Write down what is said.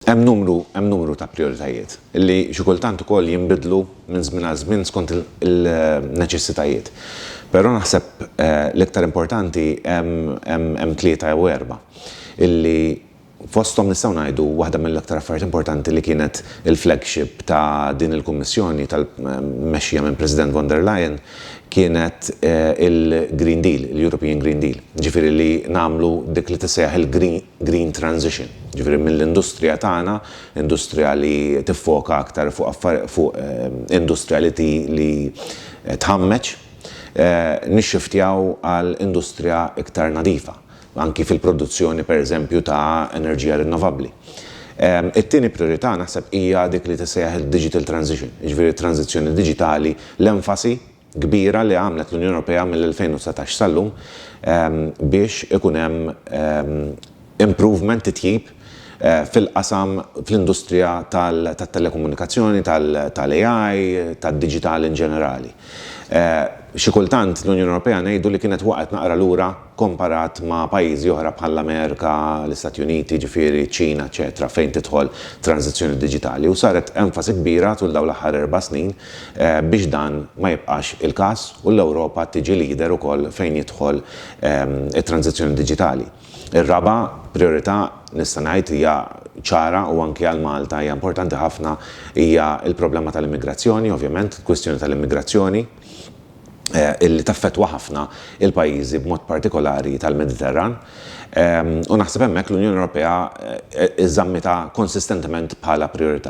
Hemm numru ta' prioritajiet li xi kultant ukoll jinbidlu minn żmien għal żmien skont il-neċessitajiet. Però naħseb l-iktar importanti hemm tlieta jew erba' illi fosthom nistgħu ngħidu waħda mill-aktar affarijiet importanti li kienet il-flagship ta' din il-Kummissjoni tal-mexxija minn President von der Leyen kienet il-Green Deal, il-European Green Deal. Ġifieri li nagħmlu dik li tissejjaħ il-Green Transition. Ġifieri mill-industrija tagħna, industrija li tiffoka aktar fuq industrija li tħammeġ, nixxiftjaw għal industrija iktar nadifa, anki fil-produzzjoni pereżempju ta' enerġija rinnovabbli. It-tieni priorità naħseb hija dik li tissejjaħ il-digital transition, ġifieri tranzizzjoni diġitali, l-enfasi kbira li għamlet l-Unjoni Ewropea mill-2019 sal-lum biex ikun hemm improvement titjib fil-qasam fl-industrija tat-telekomunikazzjoni, tal-AI, tad-digital in ġenerali. Xi kultant l-Unjoni Ewropea ngħidu li kienet waqgħet naqra lura komparat ma' pajjiżi oħra bħall-Amerika, l-Istati Uniti, ġifieri Ċina, eċetera, fejn tidħol tranzizzjoni diġitali. U saret enfasi kbira tul dawn l-aħħar 4 snin biex dan ma jibqax il-każ u l-Ewropa tiġi leader ukoll fejn jidħol it-tranzizzjoni diġitali. Ir-raba' priorità nista' ngħid hija ċara u anke għal Malta hija importanti ħafna hija l-problema tal-immigrazzjoni, ovvjament, kwestjoni tal-immigrazzjoni illi taffettwa ħafna il-pajjiżi b'mod partikolari tal-Mediterran. U naħseb hemmhekk l-Unjoni Ewropea iżammitha konsistentement bħala priorità.